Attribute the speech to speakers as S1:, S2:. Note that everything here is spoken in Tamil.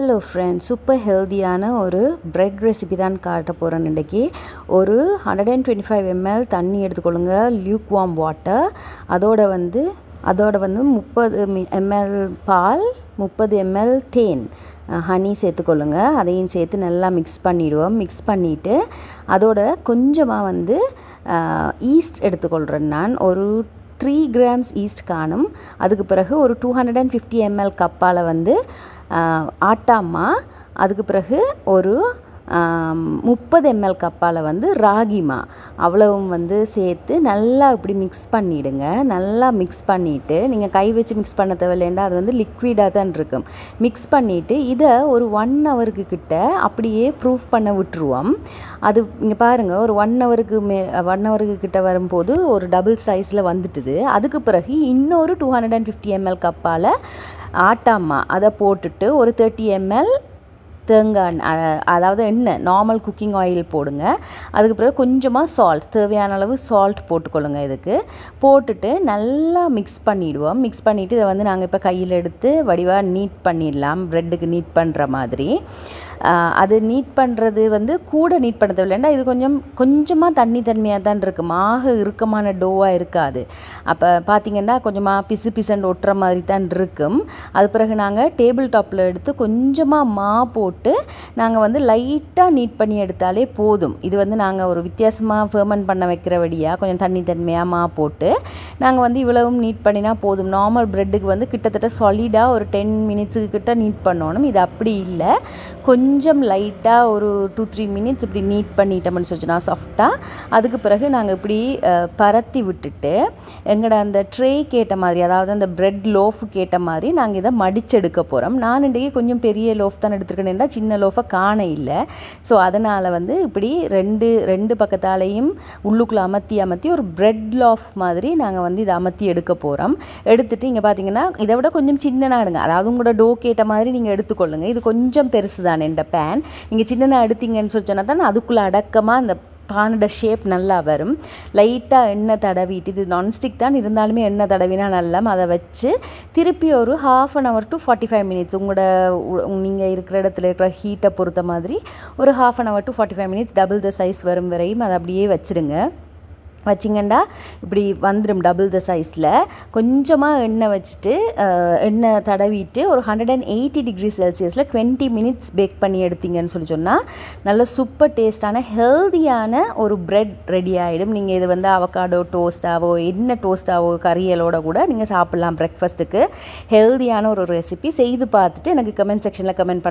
S1: ஹலோ ஃப்ரெண்ட்ஸ், சூப்பர் ஹெல்தியான ஒரு பிரெட் ரெசிபி தான் காட்ட போகிறேன். இன்றைக்கி ஒரு 125 ml தண்ணி எடுத்துக்கொள்ளுங்க, லியூக் வார்ம் வாட்டர். அதோட வந்து 30 ml பால், 30 ml தேன், ஹனி சேர்த்துக்கொள்ளுங்க. அதையும் சேர்த்து நல்லா மிக்ஸ் பண்ணிவிடுவோம். மிக்ஸ் பண்ணிவிட்டு அதோட கொஞ்சமாக வந்து ஈஸ்ட் எடுத்துக்கொள்கிறேன். நான் ஒரு 3 grams ஈஸ்ட் காணும். அதுக்கு பிறகு ஒரு 250 ml கப்பால் வந்து ஆட்டாமா, அதுக்கு பிறகு ஒரு 30 ml கப்பால் வந்து ராகிமா, அவ்வளவும் வந்து சேர்த்து நல்லா இப்படி மிக்ஸ் பண்ணிவிடுங்க. நல்லா மிக்ஸ் பண்ணிவிட்டு, நீங்கள் கை வச்சு மிக்ஸ் பண்ண தேவையில்லைண்டா, அது வந்து லிக்விடாக தான் இருக்கும். மிக்ஸ் பண்ணிவிட்டு இதை ஒரு 1 ஹவருக்கு கிட்ட அப்படியே ப்ரூஃப் பண்ண விட்டுருவோம். அது இங்கே பாருங்கள், ஒரு 1 ஹவருக்கு கிட்ட வரும்போது ஒரு டபுள் சைஸில் வந்துட்டுது. அதுக்கு பிறகு இன்னொரு 250 ml கப்பால் ஆட்டாமா அதை போட்டுட்டு ஒரு 30 ml தேங்காய், அதாவது எண்ணெய், நார்மல் குக்கிங் ஆயில் போடுங்க. அதுக்கு பிறகு கொஞ்சமாக சால்ட், தேவையான அளவு சால்ட் போட்டுக்கொள்ளுங்க. இதுக்கு போட்டுட்டு நல்லா மிக்ஸ் பண்ணிவிடுவோம். மிக்ஸ் பண்ணிவிட்டு இதை வந்து நாங்கள் இப்போ கையில் எடுத்து வடிவாக நீட் பண்ணிடலாம், ப்ரெட்டுக்கு நீட் பண்ணுற மாதிரி. அது நீட் பண்ணுறது வந்து கூட நீட் பண்ண தேவையில்லைன்னா, இது கொஞ்சமாக தண்ணியாக தான் இருக்கும், இறுக்கமான டோவாக இருக்காது. அப்போ பார்த்திங்கன்னா கொஞ்சமாக பிசுன்னு ஒட்டுற மாதிரி தான் இருக்கும். அது பிறகு நாங்கள் டேபிள் டாப்பில் எடுத்து கொஞ்சமாக மா போட்டு நாங்கள் வந்து லைட்டாக நீட் பண்ணி எடுத்தாலே போதும். இது வந்து நாங்கள் ஒரு வித்தியாசமாக ஃபெர்மெண்ட் பண்ண வைக்கிறபடியாக கொஞ்சம் தண்ணியாக மா போட்டு நாங்கள் வந்து இவ்வளவும் நீட் பண்ணினா போதும். நார்மல் ப்ரெட்டுக்கு வந்து கிட்டத்தட்ட சாலிடாக ஒரு 10 minutes கிட்ட நீட் பண்ணணும். இது அப்படி இல்லை, கொஞ்சம் லைட்டாக ஒரு 2-3 minutes இப்படி நீட் பண்ணிட்டோம்னு சொல்லிச்சுன்னா சாஃப்டாக. அதுக்கு பிறகு நாங்கள் இப்படி பரத்தி விட்டுட்டு எங்களோட அந்த ட்ரேக்கு ஏற்ற மாதிரி, அதாவது அந்த ப்ரெட் லோஃபுக்கு ஏற்ற மாதிரி நாங்கள் இதை மடிச்செடுக்க போகிறோம். நான் இன்றைக்கி கொஞ்சம் பெரிய லோஃப் தான் எடுத்துருக்கேன்னா, சின்ன லோஃபை காண இல்லை. ஸோ அதனால் வந்து இப்படி ரெண்டு பக்கத்தாலையும் உள்ளுக்குள்ளே அமர்த்தி ஒரு ப்ரெட் லோஃப் மாதிரி நாங்கள் வந்து இதை அமர்த்தி எடுக்க போகிறோம். எடுத்துகிட்டு இங்கே பார்த்தீங்கன்னா இதை விட கொஞ்சம் சின்னனா எடுங்க, அதாவது உங்களோட டோ கேட்ட மாதிரி நீங்கள் எடுத்துக்கொள்ளுங்க. இது கொஞ்சம் பெருசு தானே இந்த பேன், நீங்கள் சின்னனா எடுத்தீங்கன்னு சொன்னால் தான் அதுக்குள்ளே அடக்கமாக அந்த பானோட ஷேப் நல்லா வரும். லைட்டாக எண்ணெய் தடவிட்டு, இது நான்ஸ்டிக் தான் இருந்தாலுமே எண்ணெய் தடவினா நல்லா. அதை வச்சு திருப்பி ஒரு 1/2 hour to 45 minutes நீங்கள் இருக்கிற இடத்துல இருக்கிற ஹீட்டை பொறுத்த மாதிரி ஒரு 1/2 hour to 45 minutes double the size வரும் வரையும் அதை அப்படியே வச்சுருங்க. வச்சிங்கண்டா இப்படி வந்துடும் டபுள் த சைஸில். கொஞ்சமாக எண்ணெய் வச்சுட்டு எண்ணெய் தடவிட்டு ஒரு 180 degrees Celsius 20 minutes பேக் பண்ணி எடுத்தீங்கன்னு சொன்னால் நல்ல சூப்பர் டேஸ்டான ஹெல்தியான ஒரு ப்ரெட் ரெடி ஆகிடும். நீங்கள் இது வந்து அவகாடோ டோஸ்ட்டாவோ என்ன டோஸ்ட்டாவோ கறியலோட கூட நீங்கள் சாப்பிட்லாம். பிரேக்ஃபாஸ்ட்டுக்கு ஹெல்தியான ஒரு ரெசிபி செய்து பார்த்துட்டு எனக்கு கமெண்ட் செக்ஷனில் கமெண்ட்